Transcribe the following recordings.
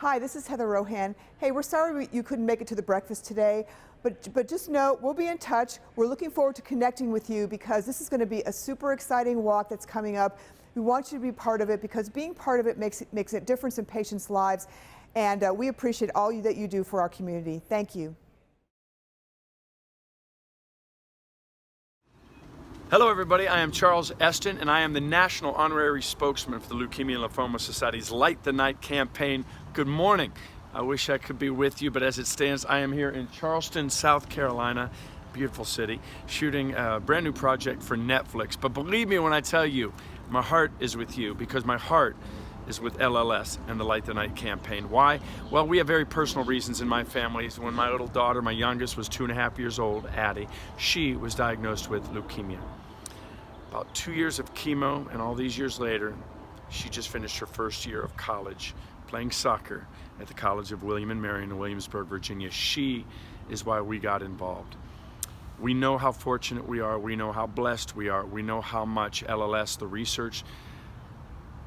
Hi, this is Heather Rohan. Hey, we're sorry you couldn't make it to the breakfast today, but just know we'll be in touch. We're looking forward to connecting with you because this is going to be a super exciting walk that's coming up. We want you to be part of it because being part of it makes a difference in patients' lives, and we appreciate all that you do for our community. Thank you. Hello everybody, I am Charles Eston and I am the National Honorary Spokesman for the Leukemia and Lymphoma Society's Light the Night campaign. Good morning. I wish I could be with you, but as it stands, I am here in Charleston, South Carolina, beautiful city, shooting a brand new project for Netflix. But believe me when I tell you, my heart is with you because my heart is with LLS and the Light the Night campaign. Why? Well, we have very personal reasons in my family. When my little daughter, my youngest, was 2.5 years old, Addie, she was diagnosed with leukemia. About 2 years of chemo, and all these years later, she just finished her first year of college playing soccer at the College of William and Mary in Williamsburg, Virginia. She is why we got involved. We know how fortunate we are. We know how blessed we are. We know how much LLS, the research,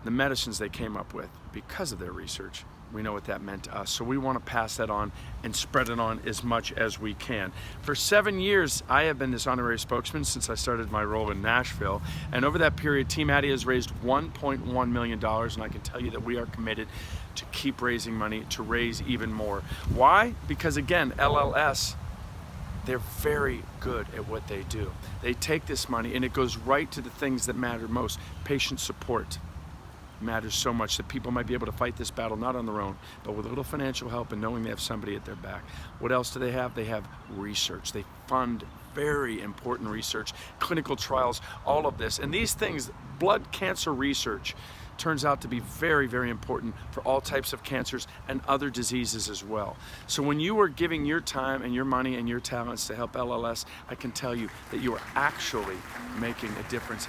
the medicines they came up with because of their research, we know what that meant to us. So we want to pass that on and spread it on as much as we can. For 7 years, I have been this honorary spokesman since I started my role in Nashville. And over that period, Team Addie has raised $1.1 million. And I can tell you that we are committed to keep raising money, to raise even more. Why? Because again, LLS, they're very good at what they do. They take this money and it goes right to the things that matter most. Patient support matters so much that people might be able to fight this battle not on their own, but with a little financial help and knowing they have somebody at their back. What else do they have? They have research. They fund very important research, clinical trials, all of this. And these things, blood cancer research, turns out to be very, very important for all types of cancers and other diseases as well. So when you are giving your time and your money and your talents to help LLS, I can tell you that you are actually making a difference.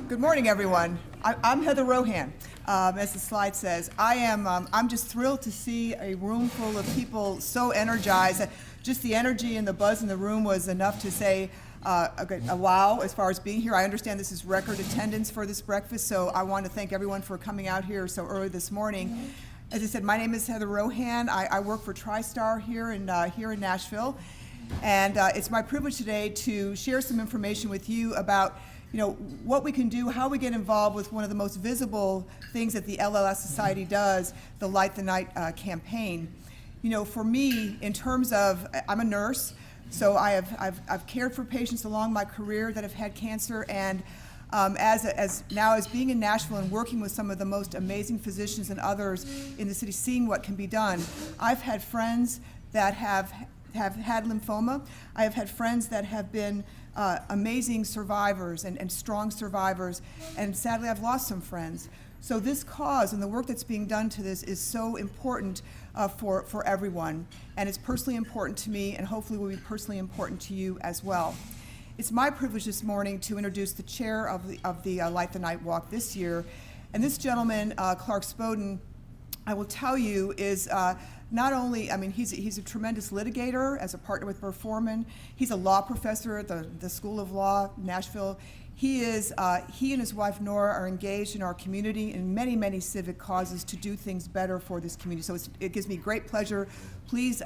Good morning, everyone. I'm Heather Rohan. As the slide says, I'm just thrilled to see a room full of people so energized. Just the energy and the buzz in the room was enough to say a wow as far as being here. I understand this is record attendance for this breakfast, so I want to thank everyone for coming out here so early this morning. As I said, my name is Heather Rohan. I work for TriStar here in Nashville, and it's my privilege today to share some information with you about what we can do, how we get involved with one of the most visible things that the LLS Society does, the Light the Night campaign. For me, in terms of, I'm a nurse, so I've cared for patients along my career that have had cancer, and as being in Nashville and working with some of the most amazing physicians and others in the city, seeing what can be done, I've had friends that have had lymphoma. I have had friends that have been amazing survivors and strong survivors, and sadly I've lost some friends. So this cause and the work that's being done to this is so important for everyone, and it's personally important to me, and hopefully will be personally important to you as well. It's my privilege this morning to introduce the chair of the Light the Night Walk this year, and this gentleman, Clark Spoden, I will tell you is not only, he's a tremendous litigator as a partner with Burr Foreman. He's a law professor at the School of Law, Nashville. He and his wife Nora are engaged in our community in many, many civic causes to do things better for this community. So it gives me great pleasure. Please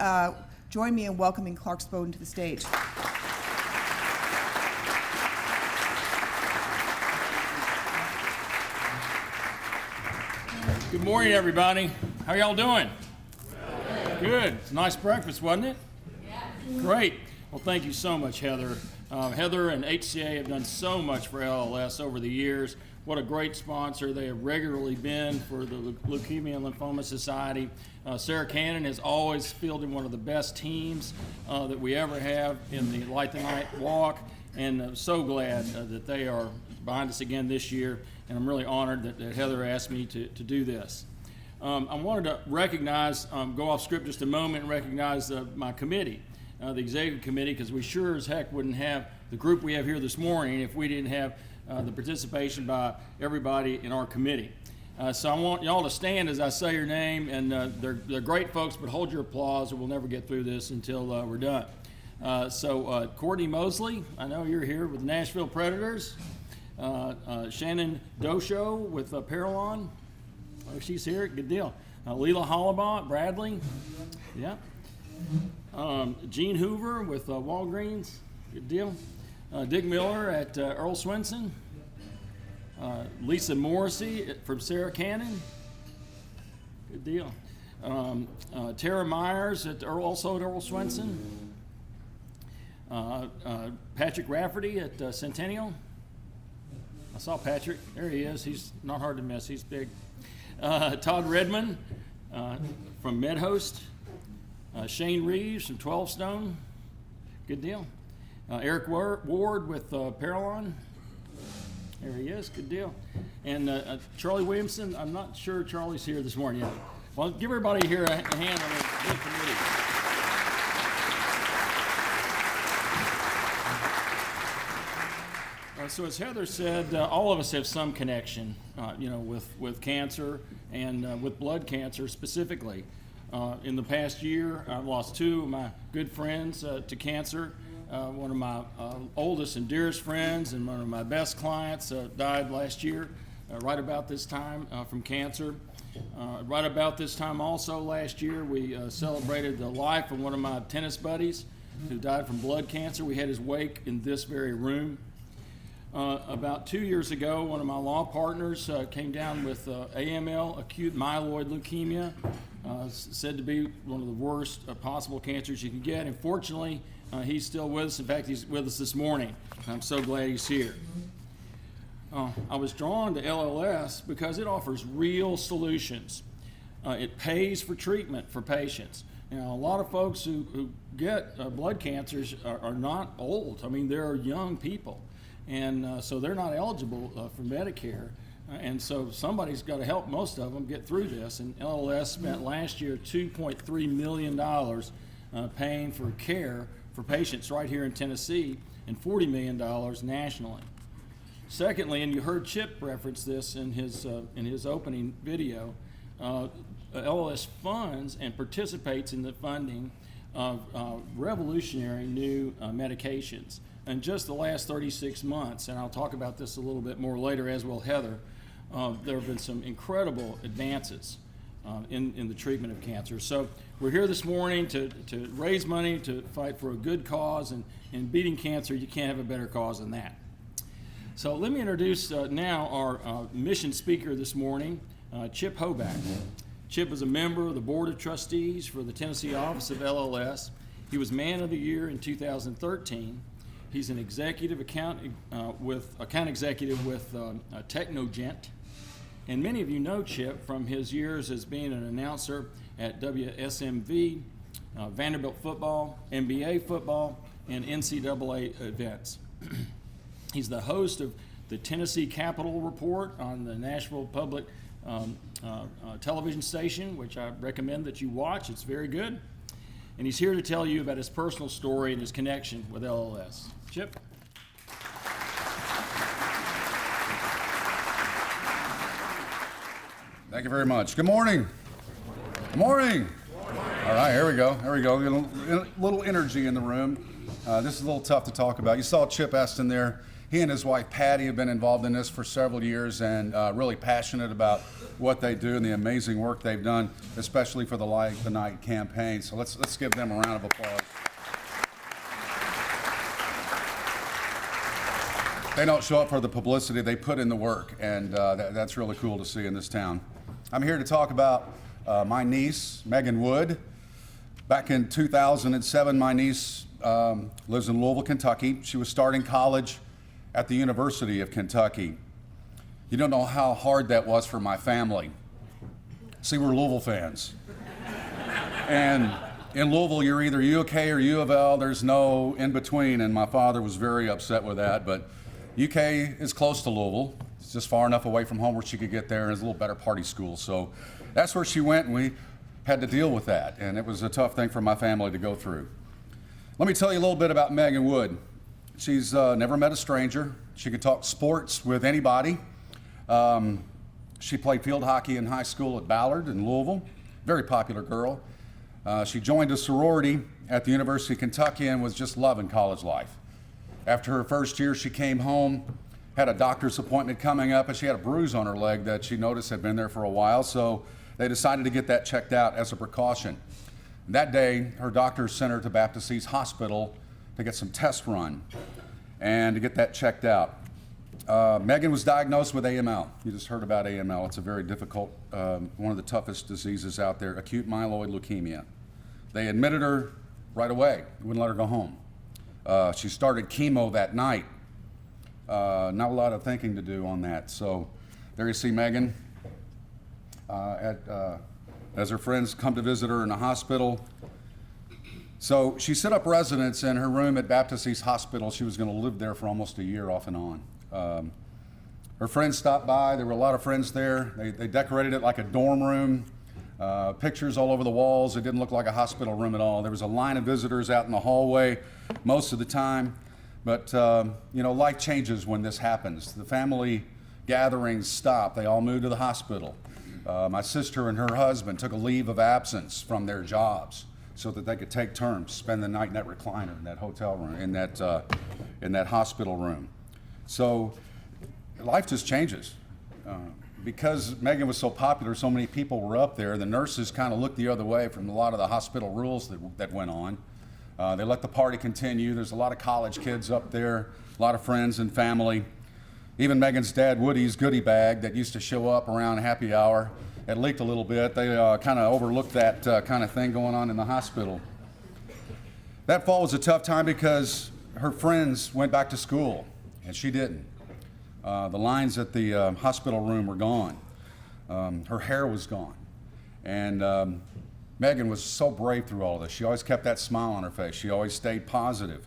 join me in welcoming Clark Spoden to the stage. Good morning, everybody. How y'all doing? Good. It's a nice breakfast, wasn't it? Yeah. Great. Well, thank you so much, Heather. Heather and HCA have done so much for LLS over the years. What a great sponsor they have regularly been for the Leukemia and Lymphoma Society. Sarah Cannon has always fielded one of the best teams that we ever have in the Light the Night Walk, and I'm so glad that they are behind us again this year, and I'm really honored that Heather asked me to do this. I wanted to recognize, go off script just a moment and recognize my committee, the executive committee, because we sure as heck wouldn't have the group we have here this morning if we didn't have the participation by everybody in our committee. So I want y'all to stand as I say your name, and they're great folks, but hold your applause or we'll never get through this until we're done. Courtney Mosley, I know you're here with Nashville Predators. Shannon Dosho with Parallon. Oh, she's here. Good deal. Leela Hollabaugh at Bradley. Yeah. Gene Hoover with Walgreens. Good deal. Dick Miller at Earl Swenson. Lisa Morrissey from Sarah Cannon. Good deal. Tara Myers also at Earl Swenson. Patrick Rafferty at Centennial. I saw Patrick. There he is. He's not hard to miss. He's big. Todd Redmond from MedHost. Shane Reeves from 12 Stone. Good deal. Eric Ward with Parallon. There he is. Good deal. And Charlie Williamson. I'm not sure Charlie's here this morning yet. Well, give everybody here a hand on the good committee. So as Heather said, all of us have some connection, with cancer and with blood cancer specifically. In the past year, I've lost two of my good friends to cancer. One of my oldest and dearest friends and one of my best clients died last year, right about this time from cancer. Right about this time also last year, we celebrated the life of one of my tennis buddies who died from blood cancer. We had his wake in this very room. About 2 years ago, one of my law partners came down with AML, acute myeloid leukemia, said to be one of the worst possible cancers you can get. And fortunately, he's still with us. In fact, he's with us this morning. I'm so glad he's here. I was drawn to LLS because it offers real solutions. It pays for treatment for patients. Now, a lot of folks who get blood cancers are not old. I mean, they're young people. And so they're not eligible for Medicare. And so somebody's got to help most of them get through this. And LLS spent last year $2.3 million paying for care for patients right here in Tennessee and $40 million nationally. Secondly, and you heard Chip reference this in his opening video, LLS funds and participates in the funding of revolutionary new medications. In just the last 36 months, and I'll talk about this a little bit more later, as will Heather, there have been some incredible advances in the treatment of cancer. So we're here this morning to raise money to fight for a good cause, and in beating cancer, you can't have a better cause than that. So let me introduce now our mission speaker this morning, Chip Hoback. Chip is a member of the Board of Trustees for the Tennessee office of LLS. He was Man of the Year in 2013. He's an executive account executive with Technogent, and many of you know Chip from his years as being an announcer at WSMV, Vanderbilt football, NBA football, and NCAA events. He's the host of the Tennessee Capitol Report on the Nashville Public television station, which I recommend that you watch. It's very good. And he's here to tell you about his personal story and his connection with LLS. Chip? Thank you very much. Good morning. Good morning. All right, here we go. Here we go. A little energy in the room. This is a little tough to talk about. You saw Chip Eston there. He and his wife Patty have been involved in this for several years and really passionate about what they do and the amazing work they've done, especially for the Light the Night campaign. So let's give them a round of applause. They don't show up for the publicity, they put in the work, and that's really cool to see in this town. I'm here to talk about my niece, Megan Wood. Back in 2007, my niece lives in Louisville, Kentucky. She was starting college at the University of Kentucky. You don't know how hard that was for my family. See, we're Louisville fans. And in Louisville, you're either UK or U of L. There's no in between, and my father was very upset with that. But UK is close to Louisville. It's just far enough away from home where she could get there, and it's a little better party school. So that's where she went, and we had to deal with that. And it was a tough thing for my family to go through. Let me tell you a little bit about Megan Wood. She's never met a stranger. She could talk sports with anybody. She played field hockey in high school at Ballard in Louisville. Very popular girl. She joined a sorority at the University of Kentucky and was just loving college life. After her first year, she came home had a doctor's appointment coming up, and she had a bruise on her leg that she noticed had been there for a while, so they decided to get that checked out as a precaution. That day, her doctor sent her to Baptist East Hospital to get some tests run and to get that checked out. Megan was diagnosed with AML. You just heard about AML. It's a very difficult, one of the toughest diseases out there, acute myeloid leukemia. They admitted her right away, wouldn't let her go home. She started chemo that night. Not a lot of thinking to do on that. So there you see Megan as her friends come to visit her in the hospital. So she set up residence in her room at Baptist East Hospital. She was going to live there for almost a year off and on. Her friends stopped by. There were a lot of friends there. They decorated it like a dorm room. Pictures all over the walls. It didn't look like a hospital room at all. There was a line of visitors out in the hallway most of the time. But, life changes when this happens. The family gatherings stopped. They all moved to the hospital. My sister and her husband took a leave of absence from their jobs so that they could take turns, spend the night in that recliner, in that hotel room, in that hospital room. So life just changes. Because Megan was so popular, so many people were up there, the nurses kind of looked the other way from a lot of the hospital rules that went on. They let the party continue. There's a lot of college kids up there, a lot of friends and family. Even Megan's dad, Woody's goodie bag that used to show up around happy hour, it leaked a little bit. They kind of overlooked that kind of thing going on in the hospital. That fall was a tough time because her friends went back to school, and she didn't. The lines at the hospital room were gone. Her hair was gone. And Megan was so brave through all this. She always kept that smile on her face. She always stayed positive.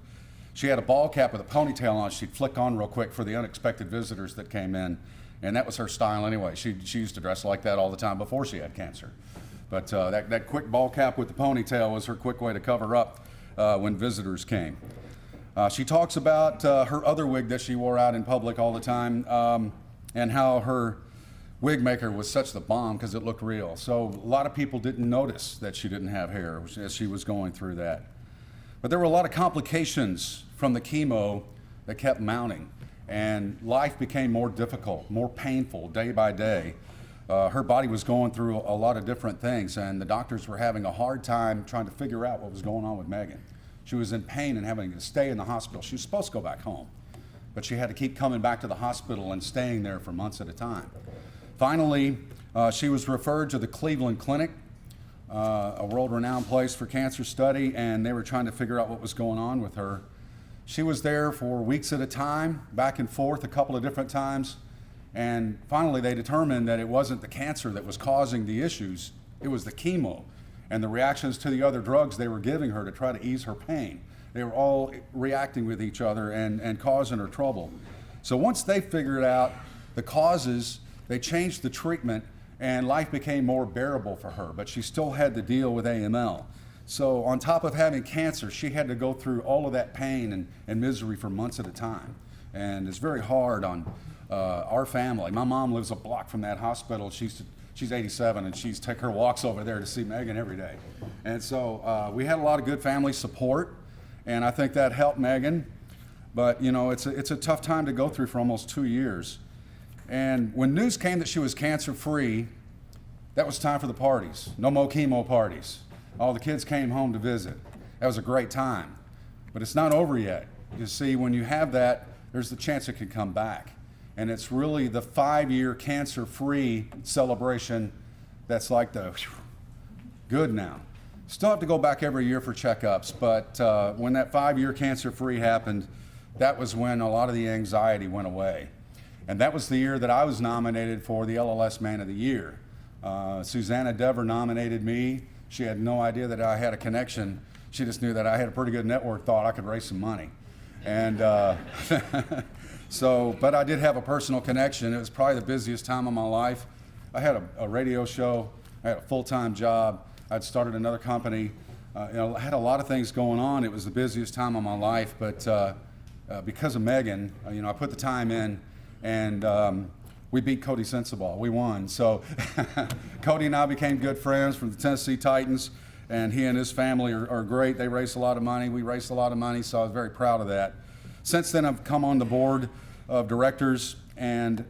She had a ball cap with a ponytail on she'd flick on real quick for the unexpected visitors that came in. And that was her style anyway. She used to dress like that all the time before she had cancer. But that quick ball cap with the ponytail was her quick way to cover up when visitors came. She talks about her other wig that she wore out in public all the time and how her wig maker was such the bomb because it looked real. So a lot of people didn't notice that she didn't have hair as she was going through that. But there were a lot of complications from the chemo that kept mounting, and life became more difficult, more painful day by day. Her body was going through a lot of different things, and the doctors were having a hard time trying to figure out what was going on with Megan. She was in pain and having to stay in the hospital. She was supposed to go back home, but she had to keep coming back to the hospital and staying there for months at a time. Finally, she was referred to the Cleveland Clinic, a world-renowned place for cancer study, and they were trying to figure out what was going on with her. She was there for weeks at a time, back and forth a couple of different times, and finally they determined that it wasn't the cancer that was causing the issues, it was the chemo and the reactions to the other drugs they were giving her to try to ease her pain. They were all reacting with each other and causing her trouble. So once they figured out the causes, they changed the treatment, and life became more bearable for her, but she still had to deal with AML. So on top of having cancer, she had to go through all of that pain and misery for months at a time. And it's very hard on our family. My mom lives a block from that hospital. She's 87, and she's take her walks over there to see Megan every day. And so we had a lot of good family support, and I think that helped Megan. But it's a tough time to go through for almost 2 years. And when news came that she was cancer-free, that was time for the parties. No more chemo parties. All the kids came home to visit. That was a great time. But it's not over yet. You see, when you have that, there's the chance it could come back. And it's really the 5-year cancer-free celebration that's like the good now. Still have to go back every year for checkups, but when that 5-year cancer-free happened, that was when a lot of the anxiety went away. And that was the year that I was nominated for the LLS Man of the Year. Susanna Dever nominated me. She had no idea that I had a connection. She just knew that I had a pretty good network, thought I could raise some money. And but I did have a personal connection. It was probably the busiest time of my life. I had a radio show. I had a full-time job. I'd started another company. I had a lot of things going on. It was the busiest time of my life, but because of Megan, I put the time in, and we beat Cody Sensabaugh. We won. So Cody and I became good friends from the Tennessee Titans, and he and his family are great. They raised a lot of money. We raised a lot of money, so I was very proud of that. Since then, I've come on the board of directors, and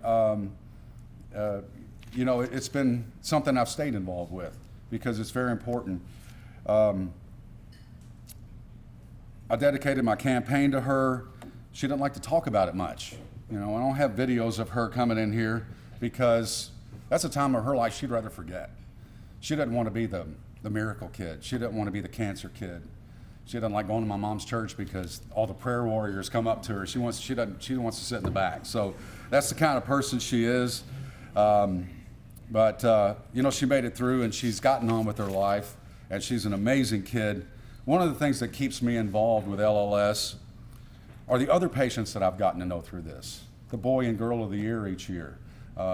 you know, it's been something I've stayed involved with because it's very important. I dedicated my campaign to her. She didn't like to talk about it much. You know, I don't have videos of her coming in here because that's a time of her life she'd rather forget. She didn't want to be the miracle kid. She didn't want to be the cancer kid. She doesn't like going to my mom's church because all the prayer warriors come up to her. She wants to sit in the back. So that's the kind of person she is. But you know, she made it through and she's gotten on with her life, and she's an amazing kid. One of the things that keeps me involved with LLS are the other patients that I've gotten to know through this. The Boy and Girl of the Year each year.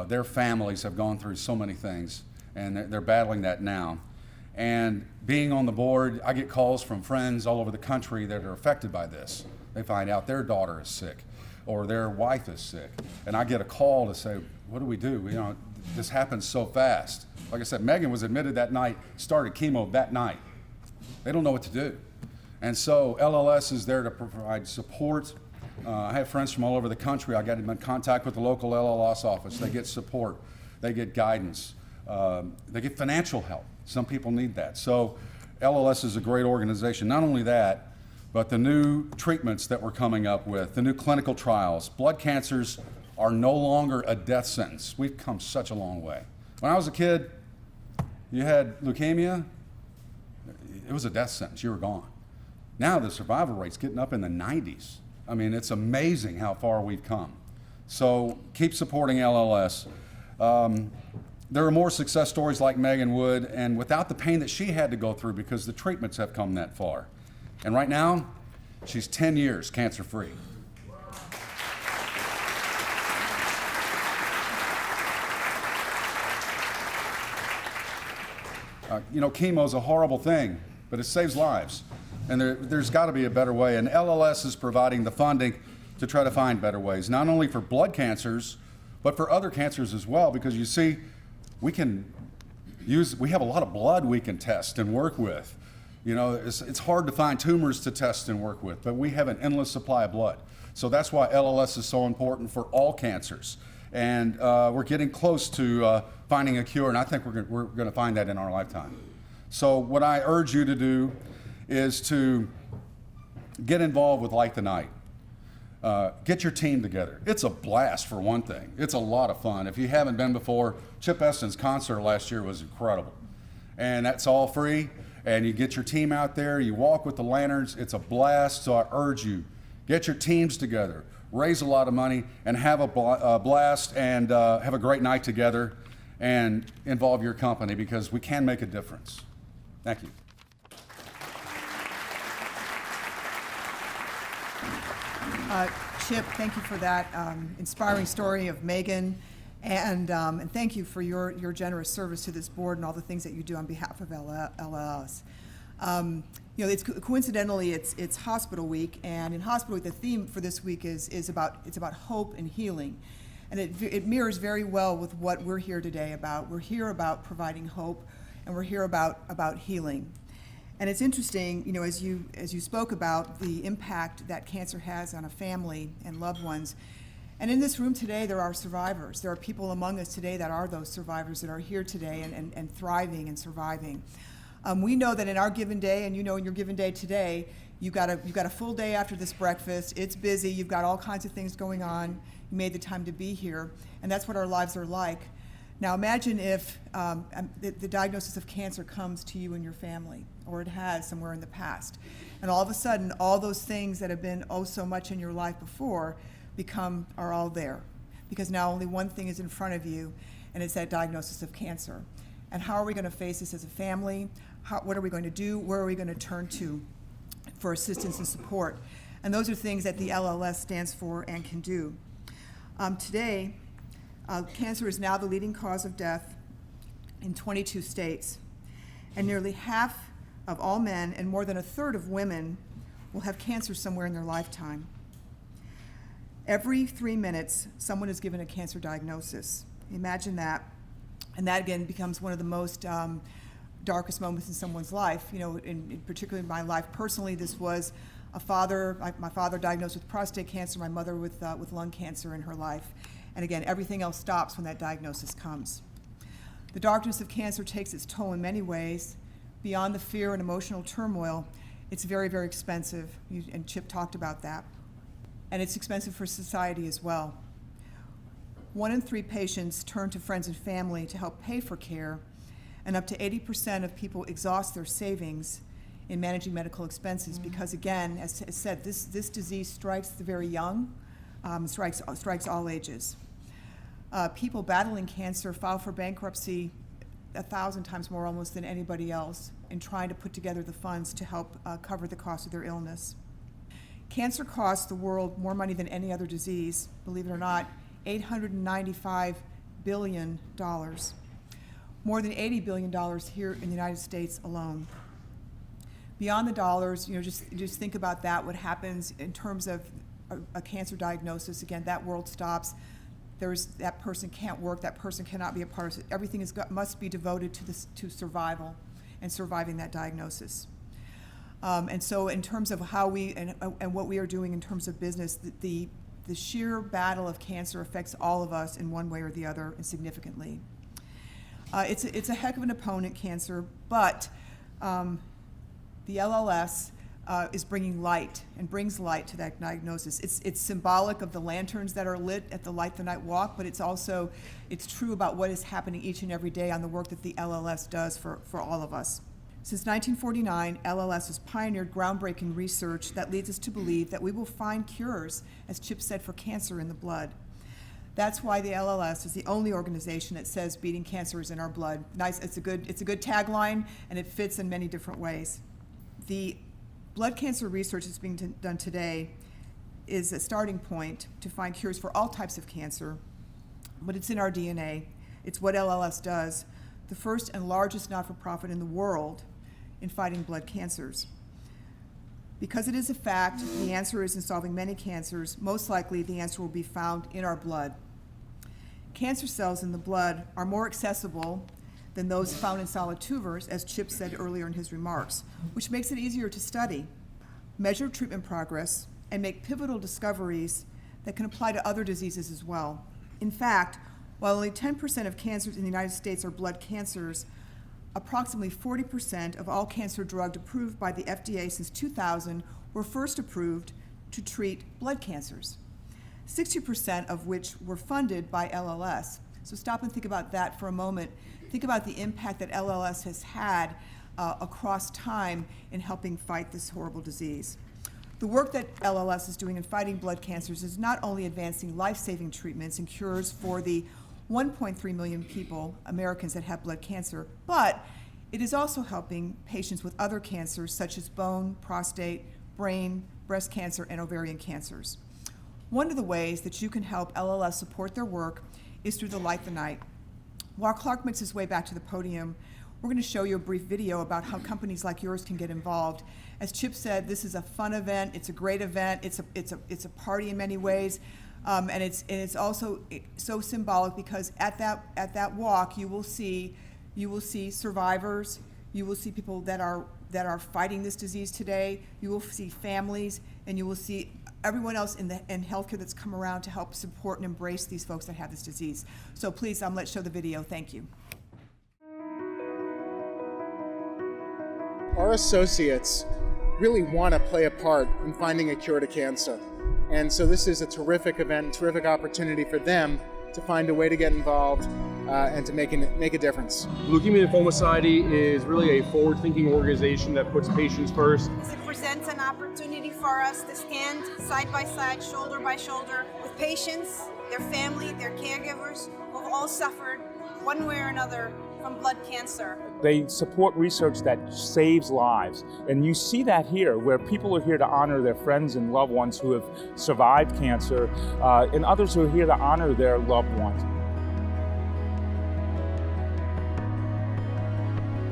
Their families have gone through so many things, and they're battling that now. And being on the board, I get calls from friends all over the country that are affected by this. They find out their daughter is sick or their wife is sick. And I get a call to say, what do we do? You know, this happens so fast. Like I said, Megan was admitted that night, started chemo that night. They don't know what to do. And so LLS is there to provide support. I have friends from all over the country. I got in contact with the local LLS office. They get support. They get guidance. They get financial help. Some people need that. So LLS is a great organization. Not only that, but the new treatments that we're coming up with, the new clinical trials. Blood cancers are no longer a death sentence. We've come such a long way. When I was a kid, you had leukemia, it was a death sentence. You were gone. Now the survival rate's getting up in the 90s. I mean, it's amazing how far we've come. So keep supporting LLS. There are more success stories like Megan Wood, and without the pain that she had to go through because the treatments have come that far. And right now, she's 10 years cancer-free. You know, chemo is a horrible thing, but it saves lives. And there's got to be a better way. And LLS is providing the funding to try to find better ways, not only for blood cancers, but for other cancers as well, because you see, we have a lot of blood we can test and work with. You know, it's hard to find tumors to test and work with, but we have an endless supply of blood. So that's why LLS is so important for all cancers. And we're getting close to finding a cure, and I think we're going to find that in our lifetime. So what I urge you to do is to get involved with Light the Night. Get your team together. It's a blast for one thing. It's a lot of fun. If you haven't been before, Chip Eston's concert last year was incredible. And that's all free. And you get your team out there, you walk with the lanterns. It's a blast. So I urge you, get your teams together, raise a lot of money, and have a blast and have a great night together and involve your company because we can make a difference. Thank you. Chip, thank you for that inspiring story of Megan, and thank you for your generous service to this board and all the things that you do on behalf of LLS. You know, it's coincidentally it's Hospital Week, and in Hospital Week the theme for this week is about hope and healing, and it mirrors very well with what we're here today about. We're here about providing hope, and we're here about healing. And it's interesting, you know, as you spoke about the impact that cancer has on a family and loved ones. And in this room today, there are survivors. There are people among us today that are those survivors that are here today and thriving and surviving. We know that in our given day, and you know in your given day today, you've got a full day after this breakfast. It's busy. You've got all kinds of things going on. You made the time to be here, and that's what our lives are like. Now imagine if the diagnosis of cancer comes to you and your family, or it has somewhere in the past, and all of a sudden all those things that have been oh so much in your life before are all there, because now only one thing is in front of you, and it's that diagnosis of cancer. And how are we going to face this as a family? What are we going to do? Where are we going to turn to for assistance and support? And those are things that the LLS stands for and can do. Today, cancer is now the leading cause of death in 22 states, and nearly half of all men and more than a third of women will have cancer somewhere in their lifetime. Every 3 minutes, someone is given a cancer diagnosis. Imagine that. And that, again, becomes one of the most darkest moments in someone's life. You know, in particularly in my life personally, this was My father diagnosed with prostate cancer, my mother with lung cancer in her life. And again, everything else stops when that diagnosis comes. The darkness of cancer takes its toll in many ways. Beyond the fear and emotional turmoil, it's very, very expensive, and Chip talked about that. And it's expensive for society as well. 1 in 3 patients turn to friends and family to help pay for care, and up to 80% of people exhaust their savings in managing medical expenses because, again, as said, this disease strikes the very young, strikes all ages. People battling cancer file for bankruptcy 1,000 times more almost than anybody else in trying to put together the funds to help cover the cost of their illness. Cancer costs the world more money than any other disease, believe it or not, $895 billion. More than $80 billion here in the United States alone. Beyond the dollars, just think about that, what happens in terms of a cancer diagnosis. Again, that world stops. That person can't work, that person cannot be a part of it. Everything must be devoted to survival and surviving that diagnosis. And so in terms of how we, and what we are doing in terms of business, the sheer battle of cancer affects all of us in one way or the other, and significantly. It's a heck of an opponent, cancer, but the LLS is bringing light and brings light to that diagnosis. It's symbolic of the lanterns that are lit at the Light the Night Walk, but it's true about what is happening each and every day on the work that the LLS does for all of us. Since 1949, LLS has pioneered groundbreaking research that leads us to believe that we will find cures, as Chip said, for cancer in the blood. That's why the LLS is the only organization that says beating cancer is in our blood. Nice, it's a good tagline, and it fits in many different ways. The blood cancer research that's being done today is a starting point to find cures for all types of cancer, but it's in our DNA. It's what LLS does, the first and largest not-for-profit in the world in fighting blood cancers. Because it is a fact, the answer is in solving many cancers. Most likely, the answer will be found in our blood. Cancer cells in the blood are more accessible than those found in solid tumors, as Chip said earlier in his remarks, which makes it easier to study, measure treatment progress, and make pivotal discoveries that can apply to other diseases as well. In fact, while only 10% of cancers in the United States are blood cancers, approximately 40% of all cancer drugs approved by the FDA since 2000 were first approved to treat blood cancers, 60% of which were funded by LLS. So stop and think about that for a moment. Think about the impact that LLS has had across time in helping fight this horrible disease. The work that LLS is doing in fighting blood cancers is not only advancing life-saving treatments and cures for the 1.3 million people, Americans, that have blood cancer, but it is also helping patients with other cancers such as bone, prostate, brain, breast cancer, and ovarian cancers. One of the ways that you can help LLS support their work is through the Light the Night. While Clark makes his way back to the podium, we're going to show you a brief video about how companies like yours can get involved. As Chip said, this is a fun event. It's a great event. It's a party in many ways, and it's also so symbolic because at that walk you will see survivors. You will see people that are fighting this disease today. You will see families, and you will see everyone else in healthcare that's come around to help support and embrace these folks that have this disease. So please, let's show the video. Thank you. Our associates really want to play a part in finding a cure to cancer. And so this is a terrific event, terrific opportunity for them to find a way to get involved and to make a difference. Leukemia Lymphoma Society is really a forward-thinking organization that puts patients first. It presents an opportunity for us to stand side by side, shoulder by shoulder, with patients, their family, their caregivers, who have all suffered one way or another from blood cancer. They support research that saves lives. And you see that here, where people are here to honor their friends and loved ones who have survived cancer, and others who are here to honor their loved ones.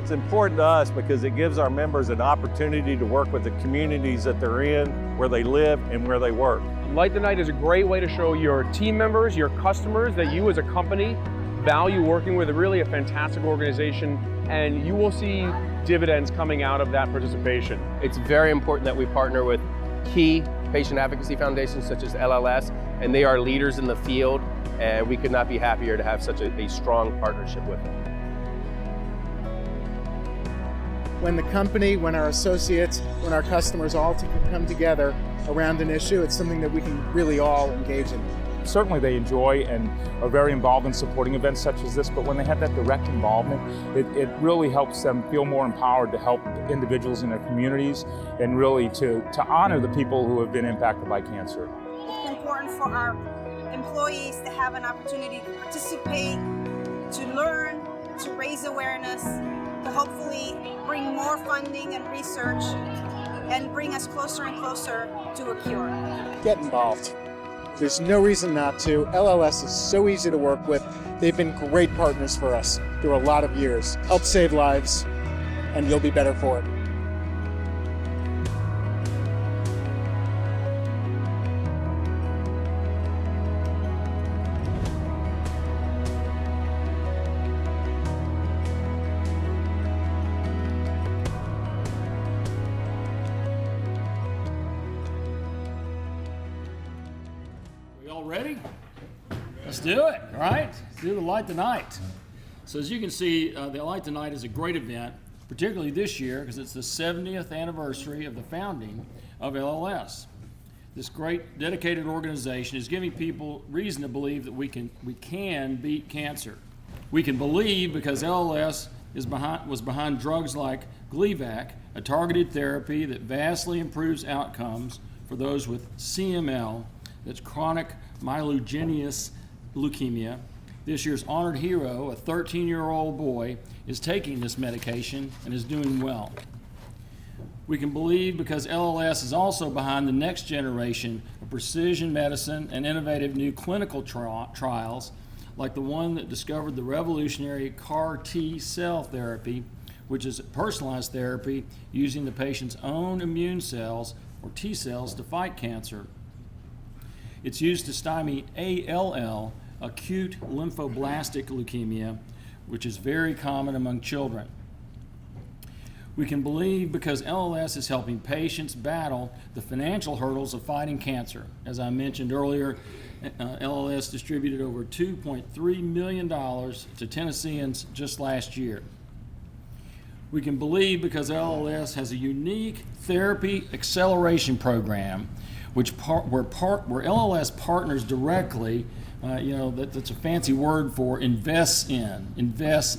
It's important to us because it gives our members an opportunity to work with the communities that they're in, where they live, and where they work. Light the Night is a great way to show your team members, your customers, that you as a company value working with a fantastic organization, and you will see dividends coming out of that participation. It's very important that we partner with key patient advocacy foundations such as LLS, and they are leaders in the field, and we could not be happier to have such a strong partnership with them. When the company, when our associates, when our customers all come together around an issue, it's something that we can really all engage in. Certainly they enjoy and are very involved in supporting events such as this, but when they have that direct involvement, it really helps them feel more empowered to help individuals in their communities and really to honor the people who have been impacted by cancer. It's important for our employees to have an opportunity to participate, to learn, to raise awareness, to hopefully bring more funding and research and bring us closer and closer to a cure. Get involved. There's no reason not to. LLS is so easy to work with. They've been great partners for us through a lot of years. Help save lives, and you'll be better for it. All ready? Let's do it, all right? Let's do the Light the Night. So as you can see, the Light the Night is a great event, particularly this year because it's the 70th anniversary of the founding of LLS. This great dedicated organization is giving people reason to believe that we can beat cancer. We can believe because LLS was behind drugs like Gleevec, a targeted therapy that vastly improves outcomes for those with CML, that's chronic myelogenous leukemia. This year's honored hero, a 13-year-old boy, is taking this medication and is doing well. We can believe because LLS is also behind the next generation of precision medicine and innovative new clinical trials, like the one that discovered the revolutionary CAR T cell therapy, which is a personalized therapy using the patient's own immune cells, or T cells, to fight cancer. It's used to stymie ALL, acute lymphoblastic leukemia, which is very common among children. We can believe because LLS is helping patients battle the financial hurdles of fighting cancer. As I mentioned earlier, LLS distributed over $2.3 million to Tennesseans just last year. We can believe because LLS has a unique therapy acceleration program where LLS partners directly, that's a fancy word for invest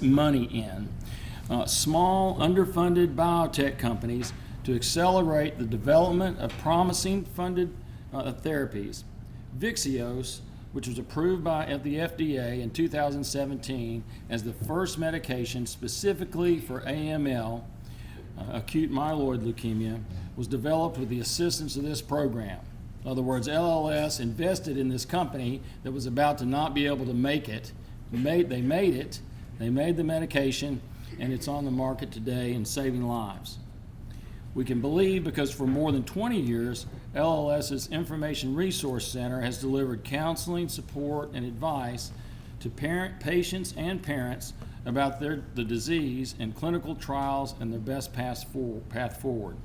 money in, small underfunded biotech companies to accelerate the development of promising funded therapies. Vyxeos, which was approved by the FDA in 2017 as the first medication specifically for AML, acute myeloid leukemia, was developed with the assistance of this program. In other words, LLS invested in this company that was about to not be able to make it. They made it, they made the medication, and it's on the market today and saving lives. We can believe because for more than 20 years, LLS's Information Resource Center has delivered counseling, support, and advice to patients and parents about the disease and clinical trials and their best path forward.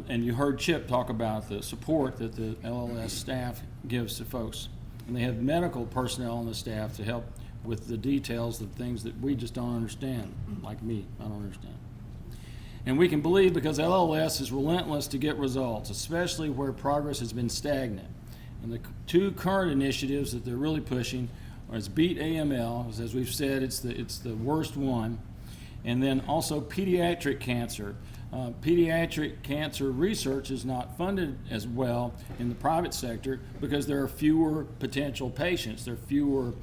And you heard Chip talk about the support that the LLS staff gives to folks. And they have medical personnel on the staff to help with the details of things that we just don't understand, like me, I don't understand. And we can believe because LLS is relentless to get results, especially where progress has been stagnant. And the two current initiatives that they're really pushing is Beat AML, as we've said, it's the worst one, and then also pediatric cancer. Pediatric cancer research is not funded as well in the private sector because there are fewer potential patients. There are fewer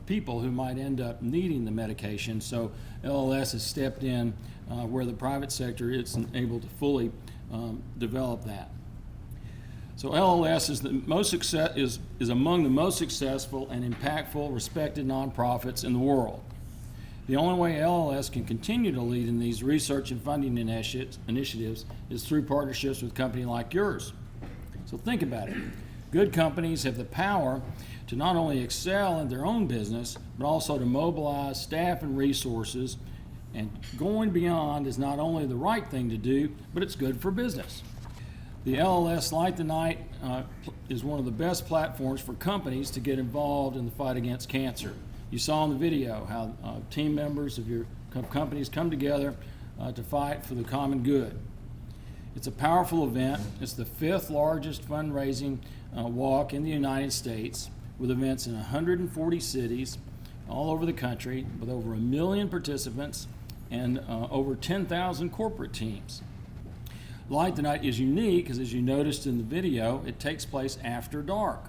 people who might end up needing the medication. So LLS has stepped in where the private sector isn't able to fully develop that. So LLS is among the most successful and impactful, respected nonprofits in the world. The only way LLS can continue to lead in these research and funding initiatives is through partnerships with companies like yours. So think about it. Good companies have the power to not only excel in their own business, but also to mobilize staff and resources. And going beyond is not only the right thing to do, but it's good for business. The LLS Light the Night is one of the best platforms for companies to get involved in the fight against cancer. You saw in the video how team members of your companies come together to fight for the common good. It's a powerful event. It's the 5th largest fundraising walk in the United States, with events in 140 cities all over the country, with over 1 million participants and over 10,000 corporate teams. Light the Night is unique because, as you noticed in the video, it takes place after dark.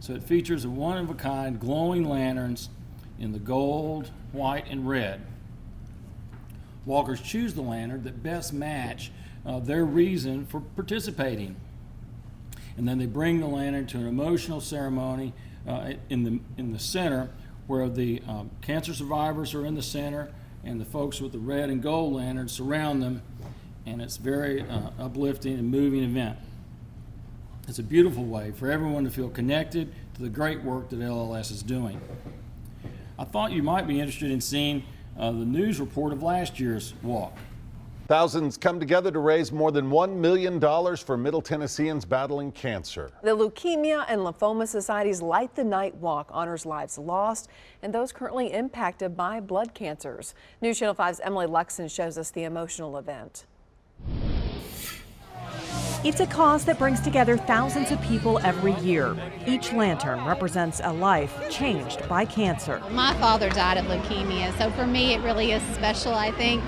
So it features a one-of-a-kind glowing lanterns in the gold, white, and red. Walkers choose the lantern that best match their reason for participating. And then they bring the lantern to an emotional ceremony in the center, where the cancer survivors are in the center and the folks with the red and gold lanterns surround them, and it's very uplifting and moving event. It's a beautiful way for everyone to feel connected to the great work that LLS is doing. I thought you might be interested in seeing the news report of last year's walk. Thousands come together to raise more than $1 million for Middle Tennesseans battling cancer. The Leukemia and Lymphoma Society's Light the Night Walk honors lives lost and those currently impacted by blood cancers. News Channel 5's Emily Luxon shows us the emotional event. It's a cause that brings together thousands of people every year. Each lantern represents a life changed by cancer. My father died of leukemia, so for me it really is special, I think.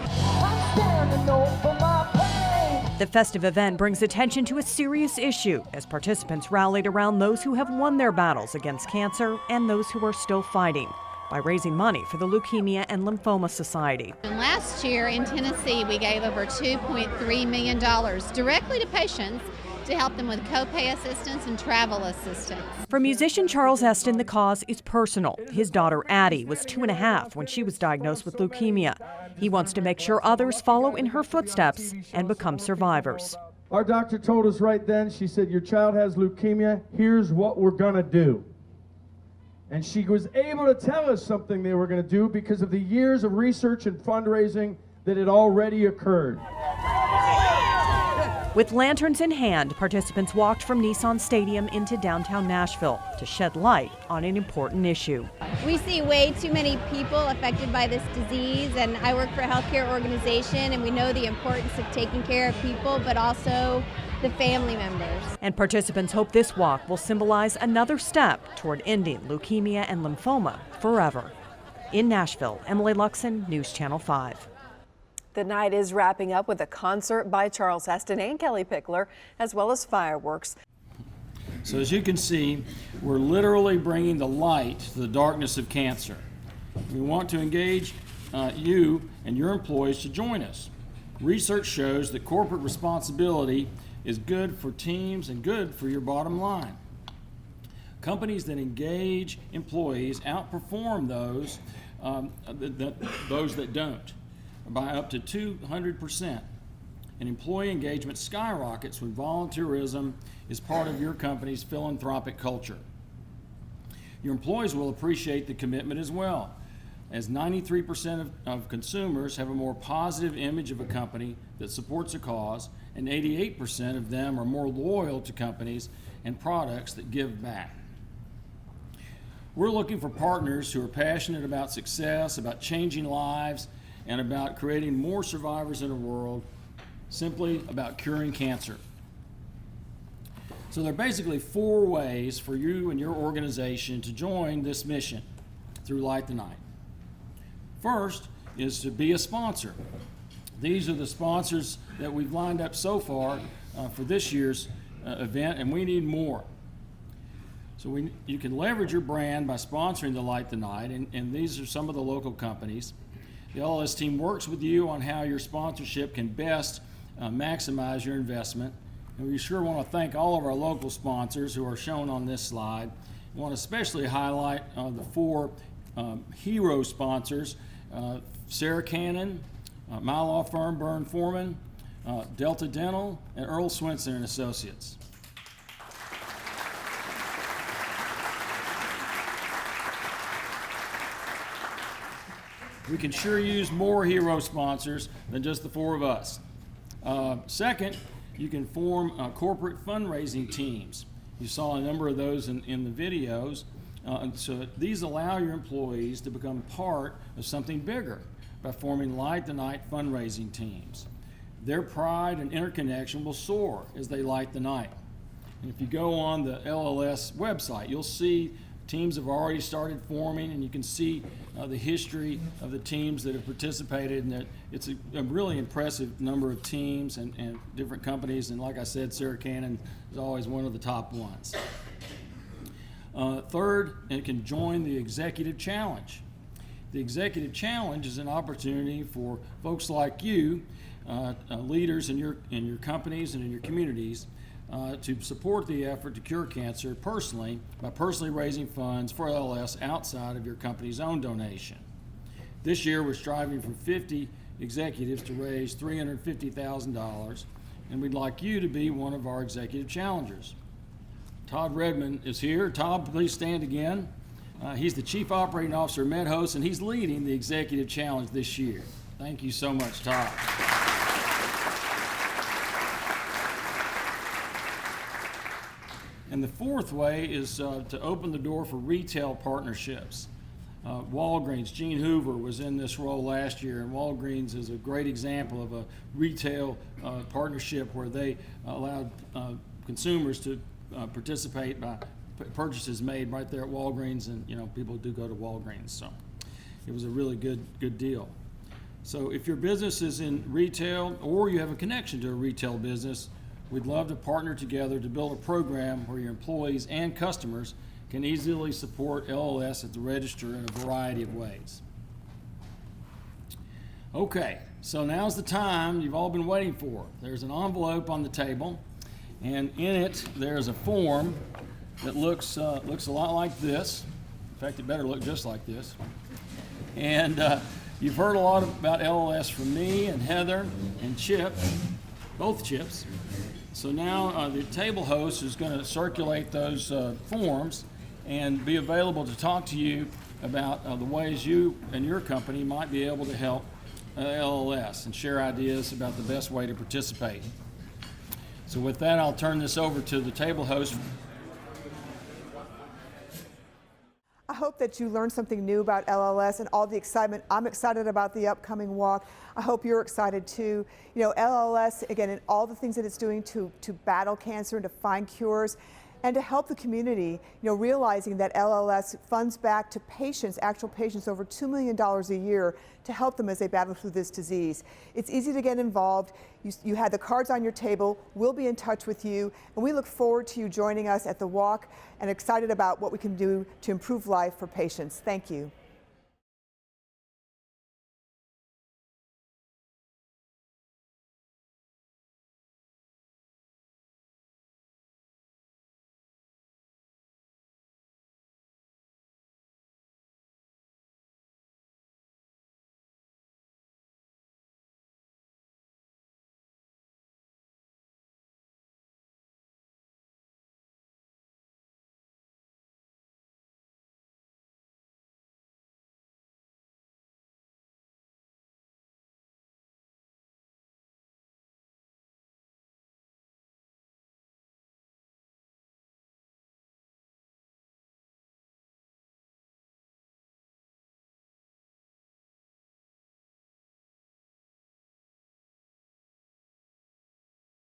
The festive event brings attention to a serious issue as participants rallied around those who have won their battles against cancer and those who are still fighting by raising money for the Leukemia and Lymphoma Society. And last year in Tennessee, we gave over $2.3 million directly to patients to help them with copay assistance and travel assistance. For musician Charles Eston, the cause is personal. His daughter Addie was 2.5 when she was diagnosed with leukemia. He wants to make sure others follow in her footsteps and become survivors. Our doctor told us right then, she said, your child has leukemia, here's what we're gonna do. And she was able to tell us something they were going to do because of the years of research and fundraising that had already occurred. With lanterns in hand, participants walked from Nissan Stadium into downtown Nashville to shed light on an important issue. We see way too many people affected by this disease, and I work for a healthcare organization, and we know the importance of taking care of people, but also the family members. And participants hope this walk will symbolize another step toward ending leukemia and lymphoma forever. In Nashville, Emily Luxon, News Channel 5. The night is wrapping up with a concert by Charles Heston and Kelly Pickler, as well as fireworks. So as you can see, we're literally bringing the light to the darkness of cancer. We want to engage you and your employees to join us. Research shows that corporate responsibility is good for teams and good for your bottom line. Companies that engage employees outperform those that don't by up to 200%. And employee engagement skyrockets when volunteerism is part of your company's philanthropic culture. Your employees will appreciate the commitment as well, as 93% of consumers have a more positive image of a company that supports a cause, and 88% of them are more loyal to companies and products that give back. We're looking for partners who are passionate about success, about changing lives, and about creating more survivors in a world, simply about curing cancer. So there are basically 4 ways for you and your organization to join this mission through Light the Night. First is to be a sponsor. These are the sponsors that we've lined up so far for this year's event, and we need more. So you can leverage your brand by sponsoring the Light the Night, and these are some of the local companies. The LLS team works with you on how your sponsorship can best maximize your investment. And we sure want to thank all of our local sponsors who are shown on this slide. We want to especially highlight the 4 hero sponsors, Sarah Cannon, my law firm, Byrne Foreman, Delta Dental, and Earl Swinson and Associates. We can sure use more hero sponsors than just the 4 of us. Second, You can form corporate fundraising teams. You saw a number of those in the videos. So these allow your employees to become part of something bigger by forming Light the Night fundraising teams. Their pride and interconnection will soar as they light the night. And if you go on the LLS website, you'll see teams have already started forming, and you can see the history of the teams that have participated, and that it's a really impressive number of teams and different companies. And like I said, Sarah Cannon is always one of the top ones. Third, it can join the Executive Challenge. The Executive Challenge is an opportunity for folks like you, leaders in your companies and in your communities, to support the effort to cure cancer personally by personally raising funds for LLS outside of your company's own donation. This year, we're striving for 50 executives to raise $350,000, and we'd like you to be one of our executive challengers. Todd Redmond is here. Todd, please stand again. He's the Chief Operating Officer of MedHost, and he's leading the Executive Challenge this year. Thank you so much, Todd. And the fourth way is to open the door for retail partnerships. Walgreens, Gene Hoover was in this role last year, and Walgreens is a great example of a retail partnership where they allowed consumers to participate by purchases made right there at Walgreens, and people do go to Walgreens, so it was a really good deal. So if your business is in retail or you have a connection to a retail business, we'd love to partner together to build a program where your employees and customers can easily support LLS at the register in a variety of ways. Okay, so now's the time you've all been waiting for. There's an envelope on the table, and in it there's a form that looks a lot like this. In fact, it better look just like this. And you've heard a lot about LLS from me and Heather and Chip, both Chips. So now the table host is going to circulate those forms and be available to talk to you about the ways you and your company might be able to help LLS and share ideas about the best way to participate. So with that, I'll turn this over to the table host. I hope that you learned something new about LLS and all the excitement. I'm excited about the upcoming walk. I hope you're excited too. LLS, again, and all the things that it's doing to battle cancer and to find cures and to help the community, realizing that LLS funds back to patients, actual patients, over $2 million a year to help them as they battle through this disease. It's easy to get involved. You had the cards on your table. We'll be in touch with you, and we look forward to you joining us at the walk and excited about what we can do to improve life for patients. Thank you.